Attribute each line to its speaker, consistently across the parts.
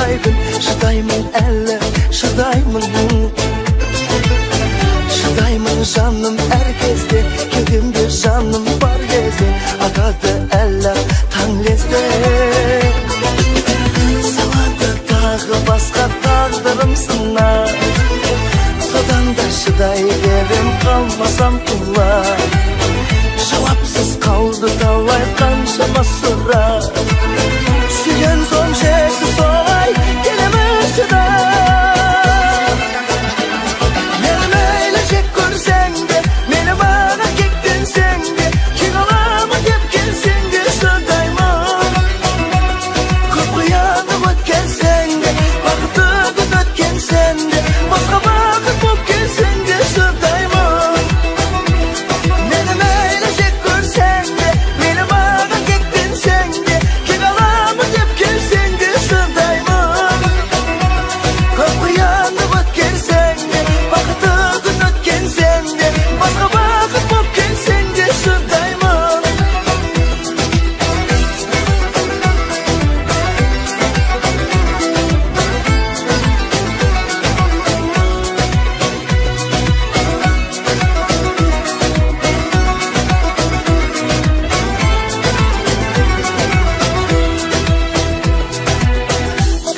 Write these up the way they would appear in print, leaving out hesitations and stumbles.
Speaker 1: ай күн. Шыдаймын әлі, шыдаймын. Шыдаймын жаным әр кезде, кеудемде жаным бар кезде. Атады әлі таң лезде. Салады тағы басқа тағдырым сынар. Содан да шыдай берем, қалмасам құлар. Жауапсыз қалды талай қаншама сұрақ. Сүйген соң шексіз солай келемін шыдап. Мені мейлі жек көрсең де, мені маған кектенсең де, кек аламын деп келсең де шыдаймын. Көп қиянып өткенсең де, бақытты күн өткенсең де, басқа бақыт болып келсең де шыдаймын. Мені мейлі жек көрсең де, мені маған кектенсең де, кек аламын деп келсең де шыдаймын. Көп қиянып өткенсең де, бақытты күн өткенсең де, басқа бақыт болып келсең де шыдаймын.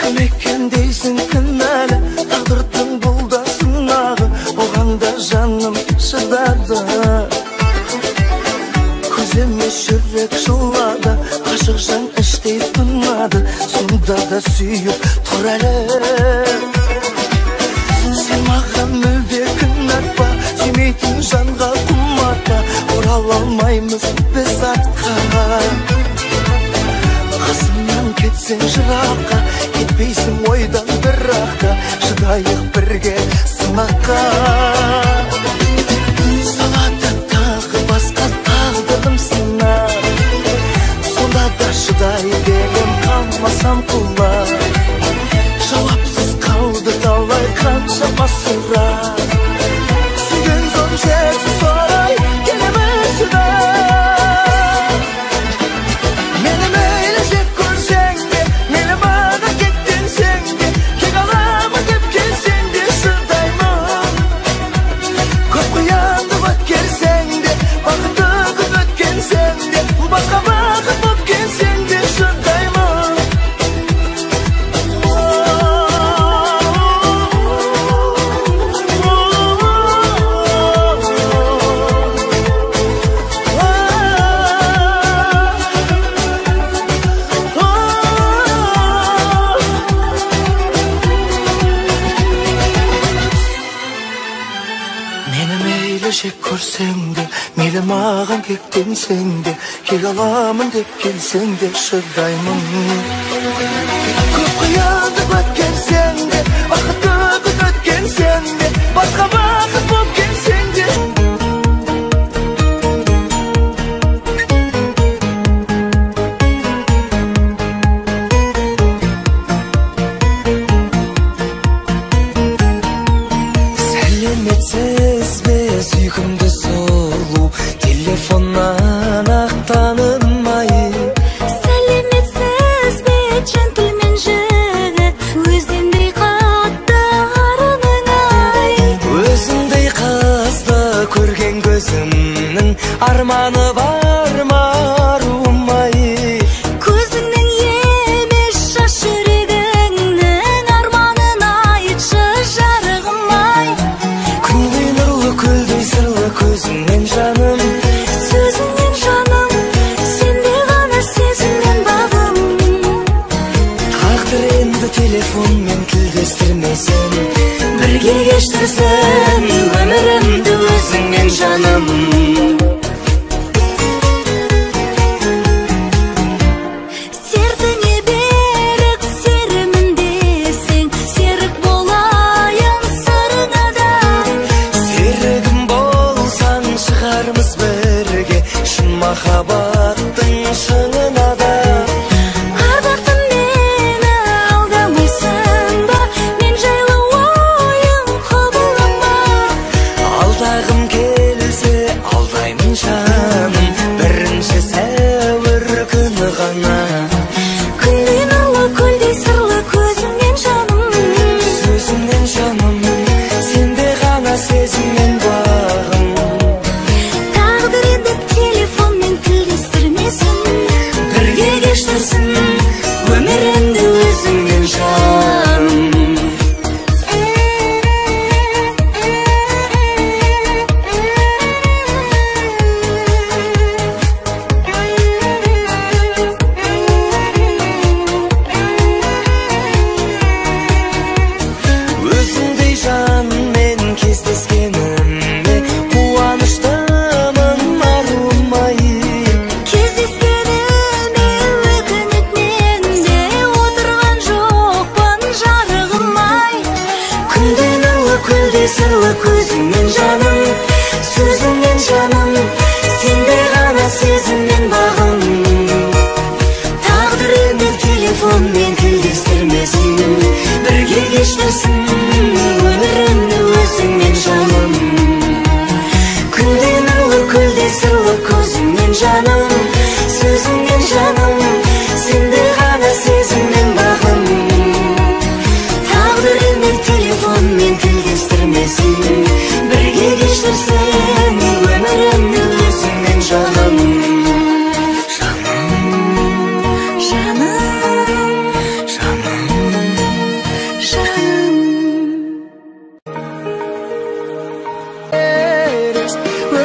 Speaker 1: Кім екен дейсің кінәлі, тағдырдың бұл да сынағы, оған да жаным шыдады. Көзіме жүрек жылады, ғашық жан іштей тынады, сонда да сүйіп тұр әлі. Сен маған мүлде кінәтпа, сүймейтін жанға құмартпа, орала алмаймыз біз артқа. Қасымнан кетсең жыраққа, кетпейсің ойдан біраққа, шыдайық бірге сынаққа. Салады тағы басқа тағдырым сынар. Сонда да шыдай берем, қалмасам құлар. Жауапсыз қалды талай қаншама сұрақ. Сүйген соң шексіз солай келемін шыдап. Мені мейлі жек көрсең де, мені маған кектенсең де, кек аламын деп келсең де шыдаймын. Көп қиянып өткенсең де, бақытты күн өткенсең де, басқа бақыт болып келсең де шыдаймын. Мені мейлі жек көрсең де, мейлі маған кектенсең де, кек аламын деп келсең де шыдаймын. Көп қиянып өткенсең де, бақытты күн өткенсең де, басқа бақыт болып келсең де. Сәлеметсіз бе сүйкімді сұлу, телефоннан ақ танылмай.
Speaker 2: Сәлеметсіз бе джентльмен жігіт, өзіңдей қатты арының ай.
Speaker 1: Өзіңдей қызды көрген көзімнің арманы бар ма аруым ай.
Speaker 2: Көзіңнің емес жас жүрегіңнің арманын айтшы жарығым ай.
Speaker 1: Күндей нұрлы көлдей сырлы көзіңнен жаным,
Speaker 2: Сөзіңнен жаным, сенде ғана сезімнен бағым.
Speaker 1: тағдыр енді телефонмен тілдестірмесін,
Speaker 2: Бірге кештірсін өмірімді өзіңмен жаным. Сертіңе берік серімін десең, серік болайын сырыңа да.
Speaker 1: серігім болсаң шығармыз бірге, шын махаббаттың шыңына да.
Speaker 2: Ардақтым мені алдамайсың ба, мен жайлы ойың құбылама. көзіңнен жаным, сөзіңнен жаным, сенде ғана сезіммен бағым. Тағдыр енді телефонмен тілдестірмесін, бірге кештірсін өмірімді өзіңмен жаным. Күнде нұрлы көлде сырлы көзіңнен жаным, сөзіңнен жаным, сенде ғана сезіммен бағым. Тағдыр енді телефонмен тілдестірмесін, бірге кештірсін өмірімді өзіңмен жаным.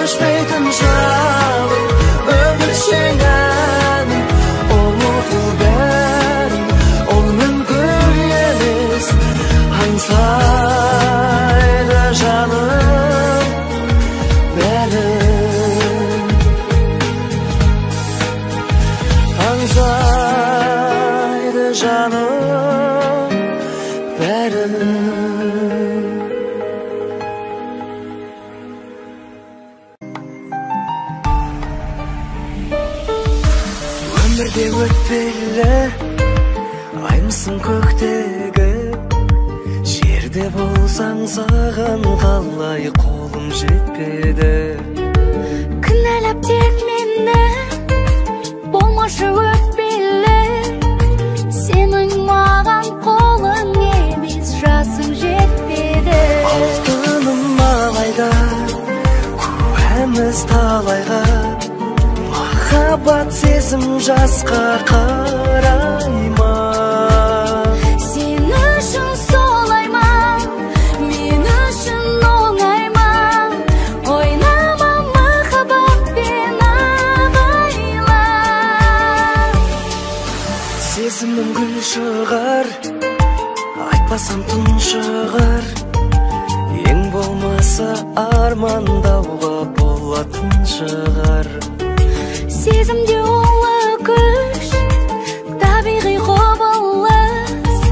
Speaker 1: Өшпейтін жалын, өміршең әнім, ол ұлы бәрін, ол мүмкін емес. Аңсайды жаным бәрін, аңсайды жаным бәрін. Өмірде өтпелі аймысың көктегі, жерде болсаң саған қалай қолым жетпеді.
Speaker 2: Кінәлап тек мені, болмашы өтпелі, сенің маған қолың емес, жасың жетпеді.
Speaker 1: Алтыным алайда, куәміз талайға, махаббат сезім жасқа қарай ма?
Speaker 2: Сен үшін солай ма, мен үшін оңай ма? Ойнама махаббатпен абайла.
Speaker 1: Сезімім гүл шығар, айтпасам тұншығар, ең болмаса армандауға болатын шығар.
Speaker 2: Сезімде олы күш, табиғи құбылыс,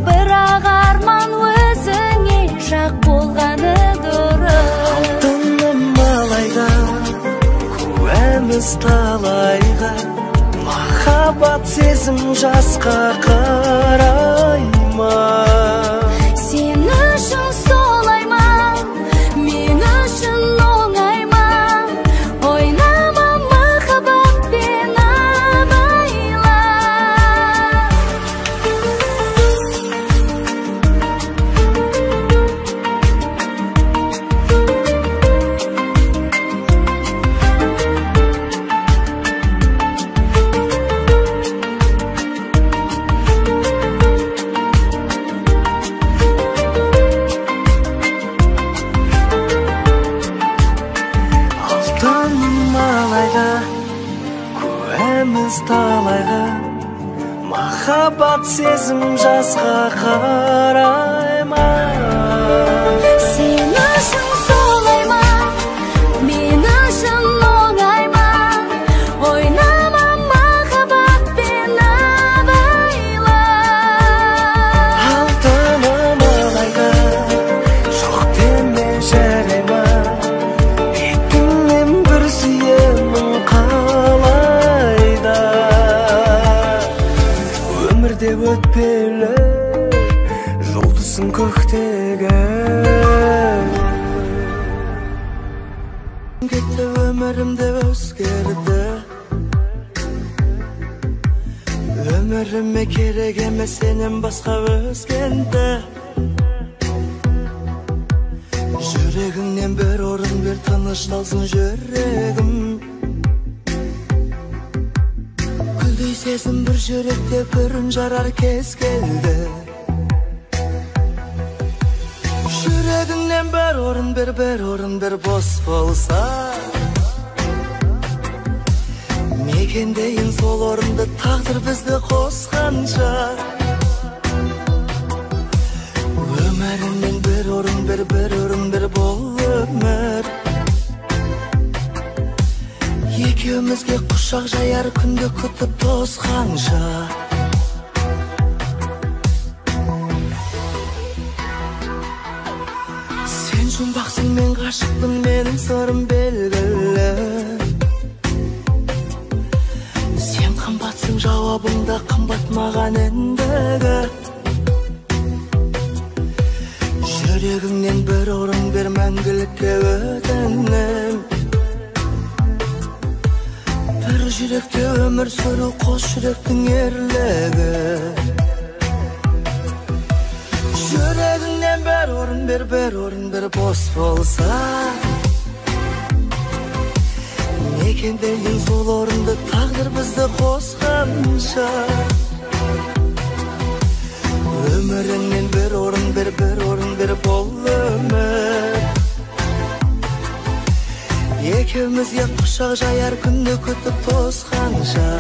Speaker 2: бірақ арман өзіңе жақ болғаны дұрыс.
Speaker 1: Алтыным алайда, куәміз талайға, махаббат сезім жасқа қарай ма?
Speaker 2: Сен үшін солай ма, мен үшін оңай ма? Ойнама махаббатпен абайла.
Speaker 1: Алтыным алайда, куәміз талайға, махаббат сезім жасқа қарай ма?
Speaker 2: Сен үшін солай ма, мен үшін оңай ма? Ойнама махаббатпен абайла.
Speaker 1: Алтыным алайда, жоқ деме жарай ма? Бетіңнен бір сүйемін қалайда. Өмірде өтпелі жұлдызың көктегі, кетті өмірімде өзгерді. Өміріме керек емес сенен басқа өзгенді. Жүрегіңнен бір орын бер, тынышталсын жүрегім. Гүлдей сезім бір жүректе бүрін жарар кез келді. Жүрегіңнен бір орын бер, бос болса. Мекендейін сол орынды, тағдыр бізді қосқанша. Өміріңнен бір орын бер, бол өмір. Екеумізге құшақ жаяр күнді күтіп тосқанша. Сен Жұмбақсың мен ғашықпын менің сырым белгілі. Сен қымбатсың жауабыңда қымбат маған ендігі. Жүрегіңнен бір орын бер мәңгілікке өтінем. Бір жүректе өмір сүру қос жүректің ерлігі. Жүрегіңнен бір орын бер бос болса. Мекендеген сол орынды тағдыр бізді қосқанша. Өміріңнен бір орын бер бол өмір. Екеумізге құшақ жаяр күнді күтіп тосқанша.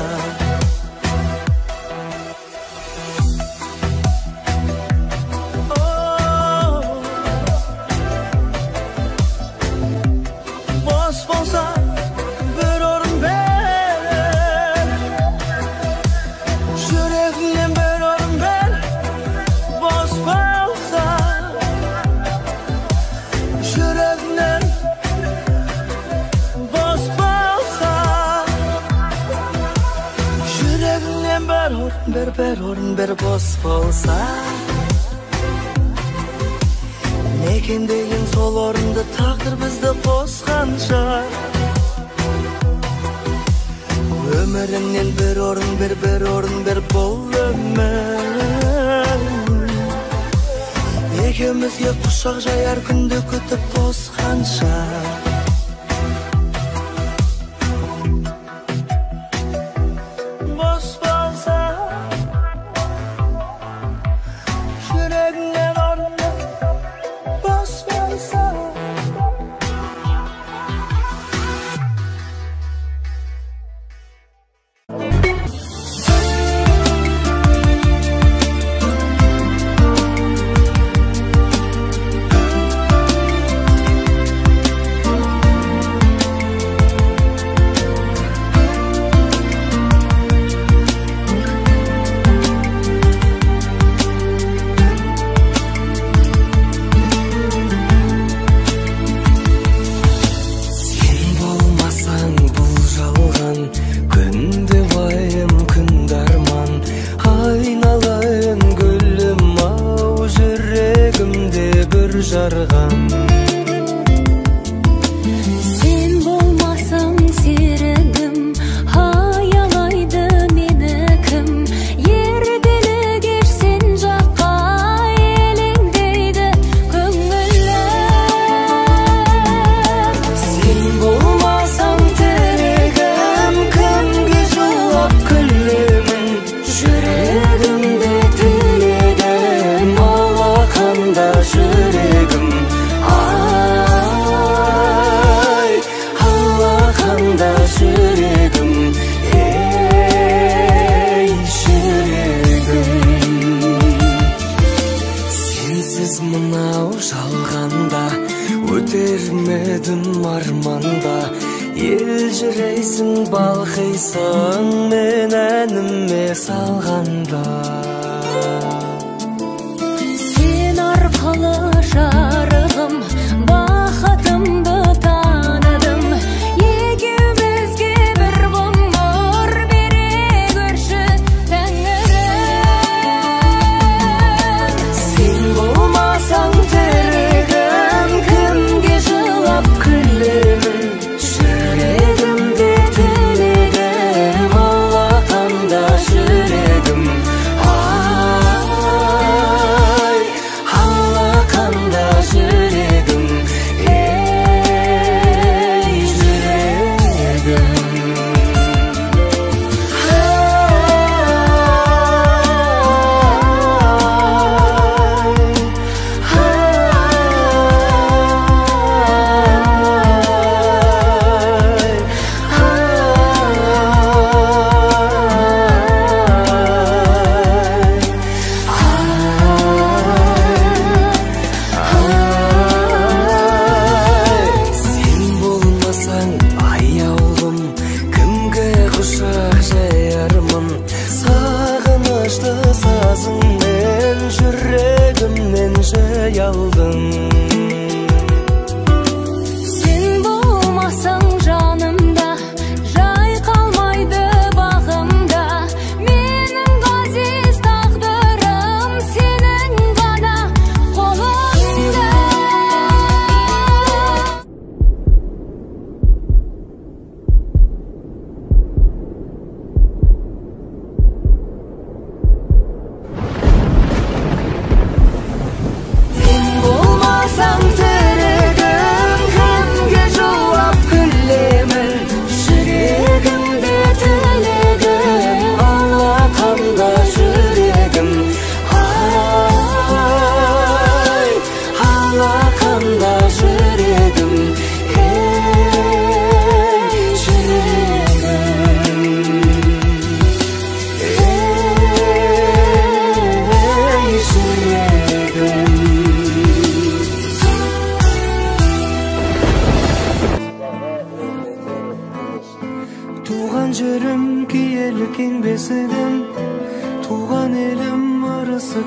Speaker 1: Bir orun bir boş bolsa. Mekendegen sol orunda taqdir bizdi qosqancha. Ömüründen bir orun bir bol ömür. Ekemizge qushaq jayar kundu kutib tosqancha.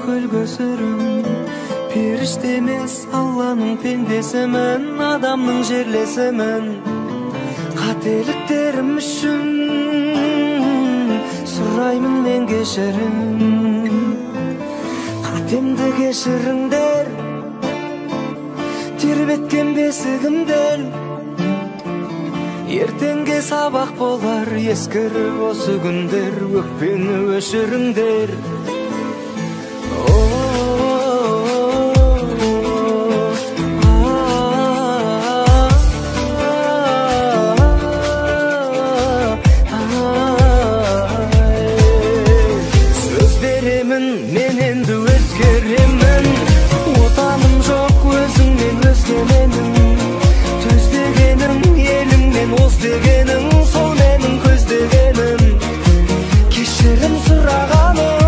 Speaker 1: көлгөсүрүм. Периште эмес, Алланын пендесимин, адамдын жерлесимин. Кателиктерим үчүн сураймын мен кеширим. Катемди кешириңдер, тербеткен бесигимден. Эртеңге сабак болар, эскирип осы күндөр, өкпени өшүрүңдер. Сөз беремин, мен энди өзгеремин. Отаным жок, өзүңдөн өзге менин. Төз дегеним элимден оз дегеним, сол менин көздөгөнүм. Кеширим сураганым,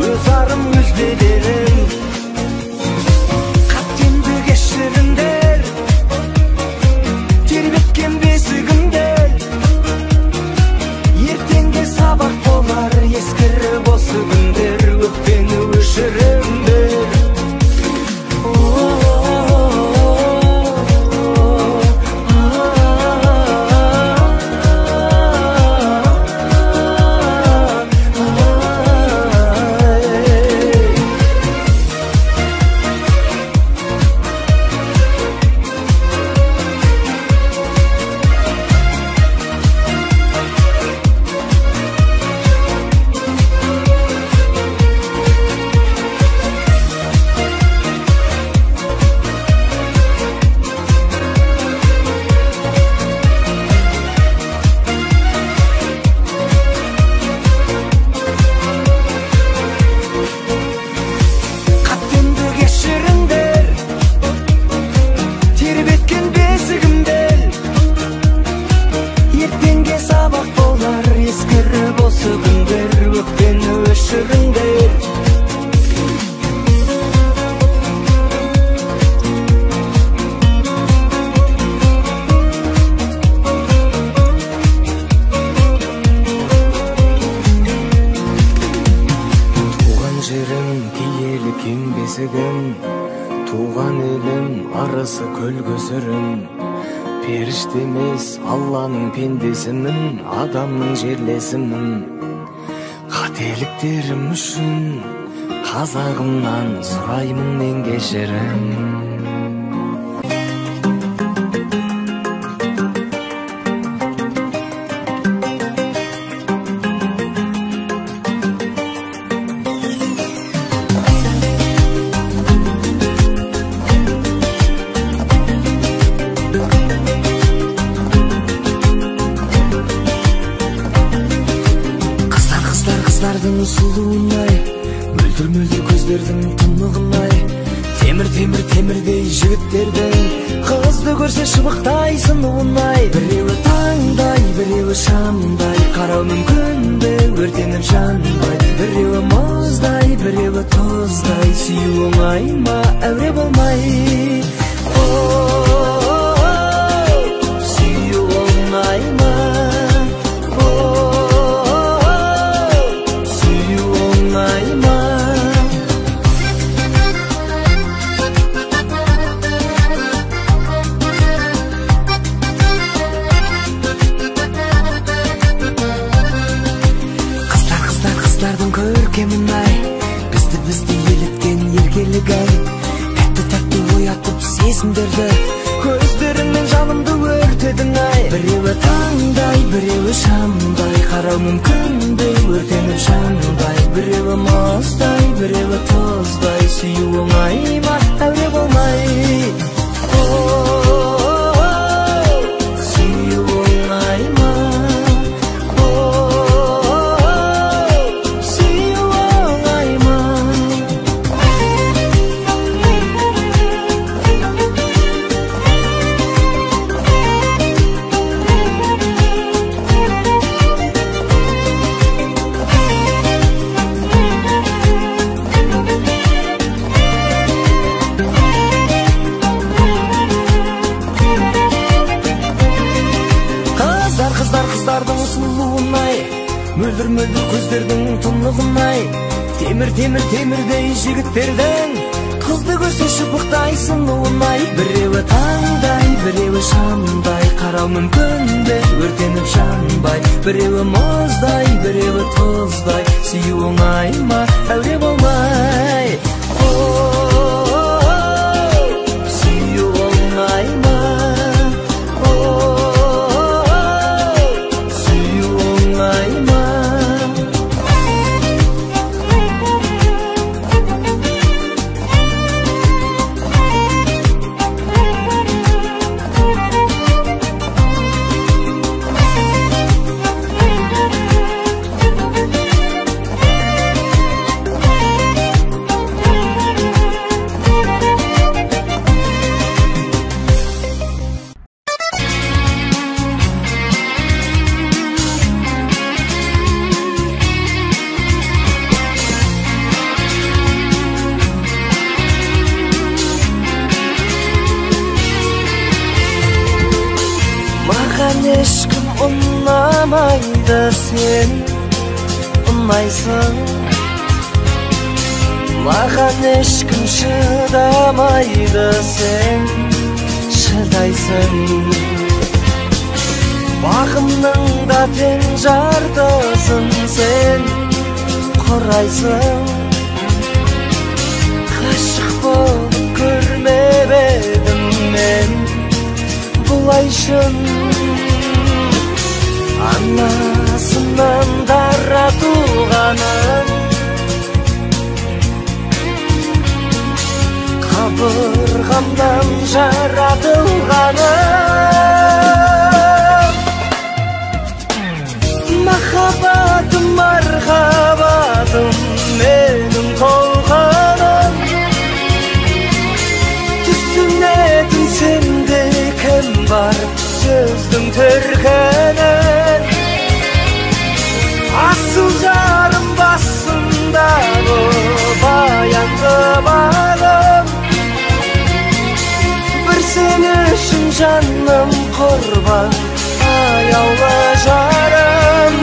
Speaker 1: өз арым өз беделим. Катемди кешириңдер, тербеткен бесигимден. Эртеңге сабак болар, эскирип осы күндөр, өкпени өшүрүңдер. Туган элим, арысы көлгөсүрүм. Периште эмес, Алланын пендесимин, адамдын жерлесимин. Кателиктерим үчүн казагымдан сураймын мен кеширим. Кыздардын сулуунай, мөлдүр-мөлдүр көздөрдүн тымыгынай, темирдей жигиттерден кызды көрсө шыбыктай сынуунай. Бирөөбү таңдай, бирөөбү шамдай, кароо мүмкүнбү өртенип жанбай. Бирөөбү муздай, бирөөбү туздай, сүйүү оңайма, әуре болмай. Сүйүү оңайма. Кыздардын көркемин-ай, бизди элеткен эркелик-ай. Тәтті оятып сезимдерди, көздөрүңмен жанымды өртөдүң-ай. Бирөөбү таңдай, бирөөбү шамдай, кароо мүмкүнбү өртенип жанбай. Бирөөбү муздай, бирөөбү туздай, сүйүү оңайма, әуре болмай. Сүйүү оңайма. Темір-темірдей жігіттерден қызды көрсе шыбықтайсың оңай. Біреуі таңдай, біреуі шамдай, қарау мүмкін бе өртеніп жанбай. Біреуі мұздай, біреуі тұздай, сүю оңай ма әуре болмай. Сүю оңай ма, сүю оңай ма. Ешкім ұнамайды, сен ұнайсың. Маған ешкім шыдамайды, сен шыдайсың. Бағымның да тең жартысын сен құрайсың. Ғашық болып көрмеп едім мен бұлай шын. Анасынан дара туғаным, қабырғамнан жаратылғаным. Махаббатым, мархабатым, менің толғаным. Түсінетін сенде кім бар сөздің төркінін. Асыл жарым басындағы баянды бағым. Бір сен үшін жаным құрбан, аяулы жарым.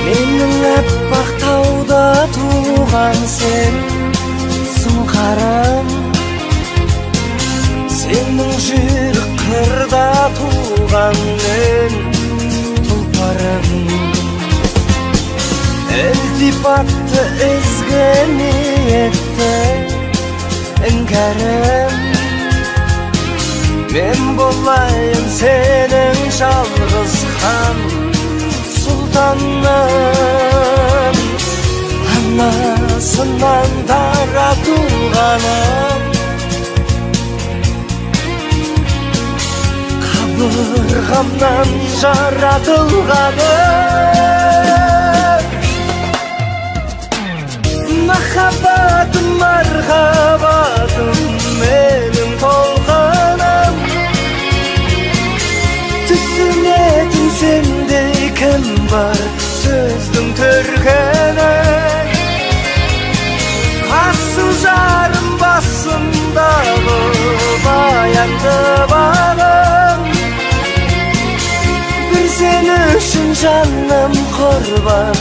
Speaker 1: Менің әппақ тауда туған сен сұңқарым. Сенің жүйрік қырда туған мен тұлпарым. Ілтипатты ізгі ниетті іңкәрім. Мен болайын сенің жалғыз хан сұлтаным. Анасынан дара туғаным, қабырғамнан жаратылғаным. Махаббатым, мархабатым, менің толғаным. Түсінетін сенде кім бар сөздің төркінін. Асыл жарым басындағы баянды бағым. Бір сен үшін жаным құрбан,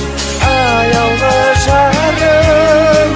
Speaker 1: аяулы жарым.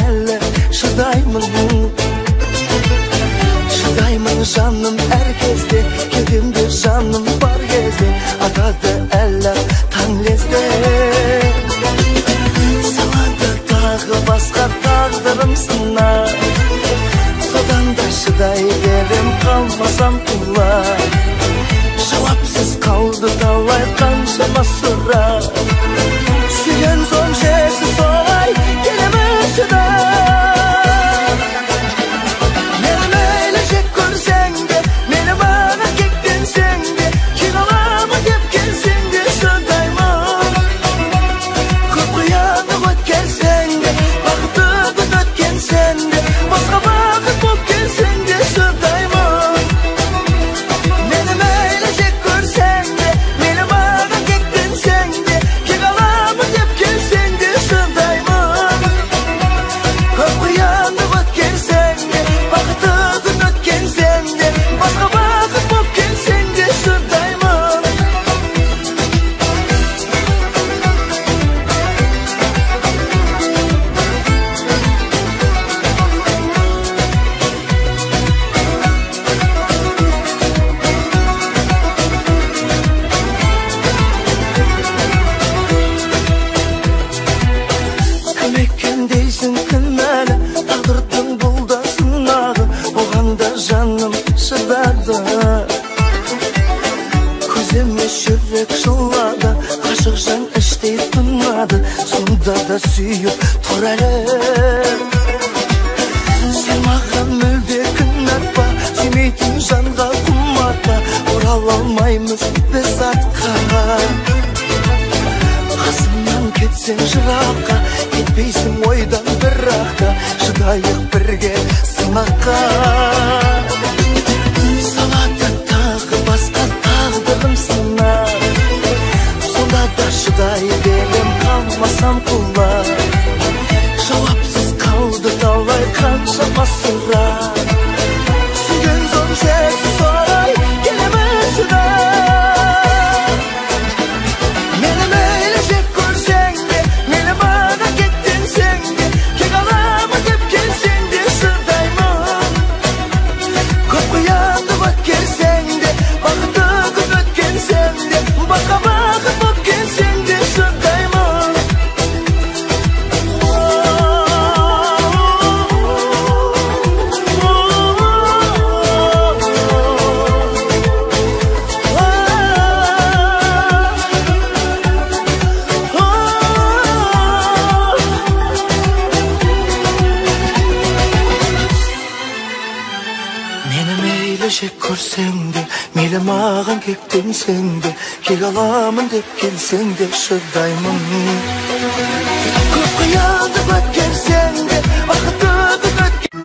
Speaker 1: elle şıdayımın Şıdayımın canım herkeste Kedimdir canım var gezde Adadı eller tan lezde Salada dağı başka tağdırım sınar Sodan da şıday derim kalmasam kula Cevapsız kaldı dalay kanşama sıra Süyen son şeysi solay gelemez şıday Benim eylecek görsen de beni bana gittin sen de Kilolama dep gelsen de şıdayma Korkuyanı öt gelsen de Baktığın ötken sen de Başka vakit bulup gelsen de şıdayma Benim eylecek görsen de beni bana gittin sen de Kilolama dep gelsen de şıdayma Korkuyanı öt gelsen de Baktığın ötken sen de Başka vakit bulup gelsen de şıdayma Emekken değilsin kınmeli Tağdırdın bulda sınağı Oğanda canım şıdadı Közüme şürek şılladı Aşık can iştey tınladı Sonda da süyüp torarı Sen mağam mülde kınlatma Sümeytin canға kummatma Oral almayımız biz atqa Қасымнан кетсең жыраққа Кетпейсің ойдан біраққа Шыдайық бірге сынаққа Салады тағы басқа тағдырым сынақ Сонда да шыдай берем қалмасам құла Жауапсыз қалды талай қаншама сұрақ Сүйген соң шексіз солай келеміз шыдай Benim eylecek görsen de Beni bana gittin sen de Kekalama dep gelsen de şıdayma Korkuyandı bak gelsen de Baktığın ötken sen de Başka vakit bulup gelsen de şıdayma Benim eylecek görsen de Meyli mağan kektin sen de Kegalamın dep gelsen de şıdayımın Korkuyandı bak gelsen de Baktığın ötken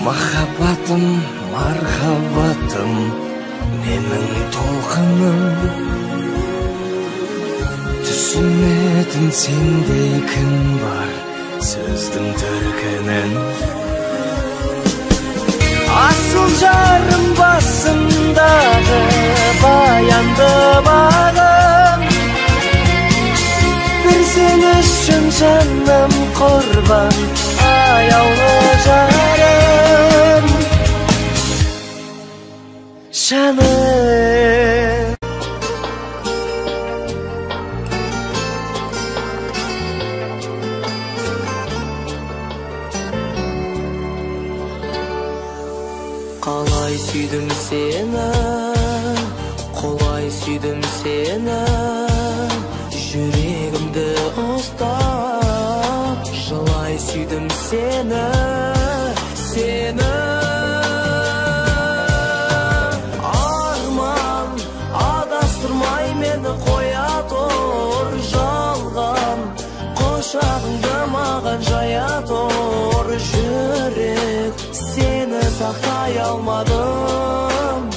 Speaker 1: Махаббатым, мархабатым, менің толқыным. Түсінетін сендей кім бар, сөздің төркінін. Асыл жарым басындағы баянды бағым, бір сен үшін жаным құрбан, аяулы жарым. Жаным қалай сүйдім сені, қолай сүйдім сені, жүрегімді ұстап жылай сүйдім сені, сені. Арман адастырмай мені қоя тұр, жалған құшағыңды маған жая тұр. Жүрек сені сақтай алмадым,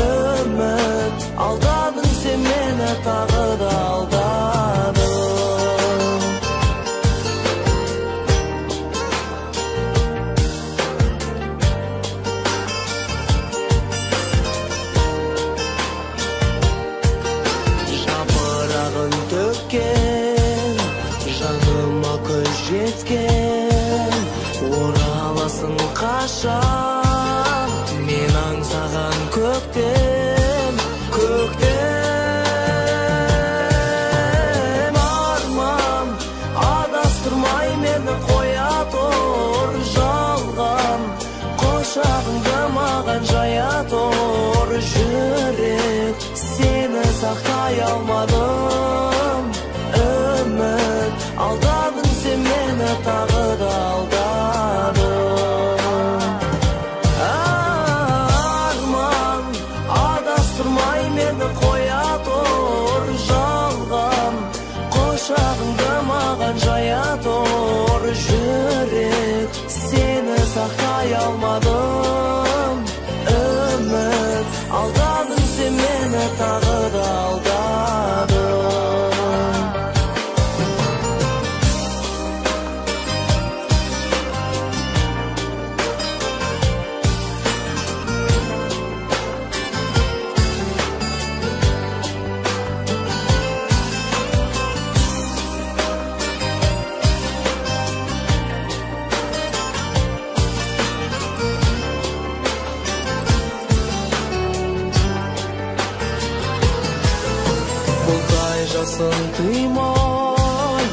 Speaker 1: үміт алдадың сен мені, тағы да алдадың. Жапырағын төккен, жаныма күз жеткен, ораласың қашан, мен аңсаған көктем, көктем. Арман адастырмай мені қоя тұр, жалған құшағыңды маған жая тұр. Жүрек сені сақтай алмадым, үміт алдадың сен мені, тағы да алдадың. Арман адастырмай мені қоя тұр, жалған құшағыңды маған жая тұр. Жүрек сені сақтай алмадым, үміт алдадың сен мені, тағы да алдадың. Жасын тыймай,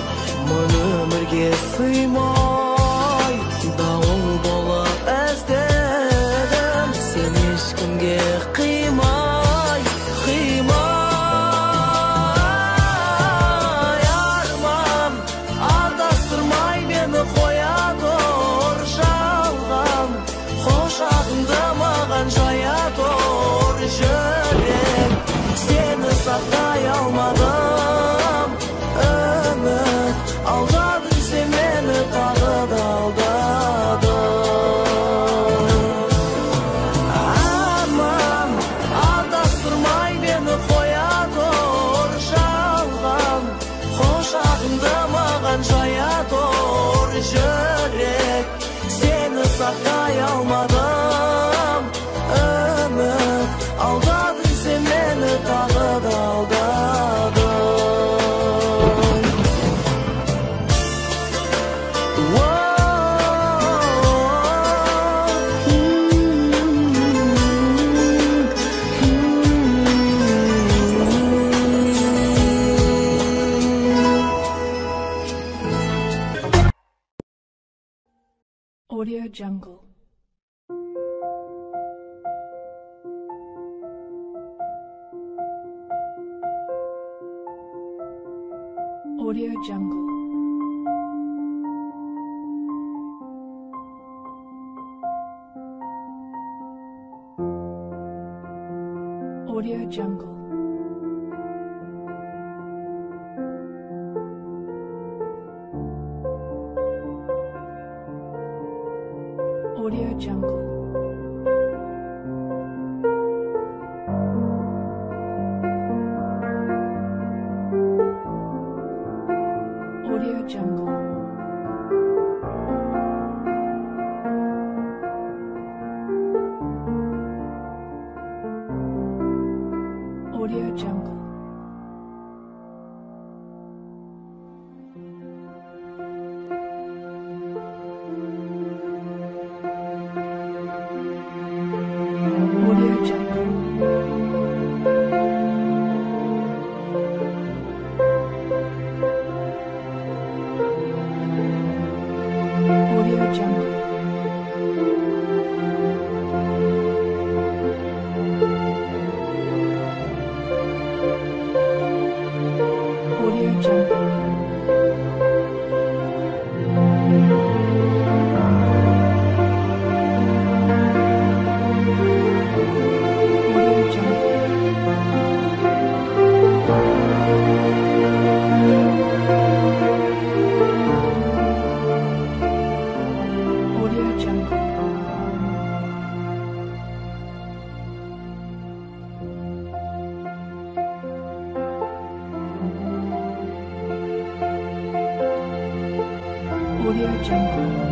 Speaker 1: мың өмірге сыймай, дауыл болып іздедім, сен ешкімге қимай, қимай. Арман адастырмай мені қоя тұр, жалған құшағыңды маған жая тұр. Жүрек сені сақтай алмадым, үміт алдадың сен мені, тағы да алдадың. Арман адастырмай мені қоя тұр, жалған құшағыңды маған жая тұр. Жүрек сені сақтай алмадым, үміт алдадың сен мені, тағы да алдадың.
Speaker 2: Audio Jungle. Audio Jungle. Audio Jungle. Audio Jungle. Audio Jungle. Audio Jungle. Audio Jungle. Audio Jungle. Audio Jungle. Audio Jungle. Audio Jungle. Audio Jungle.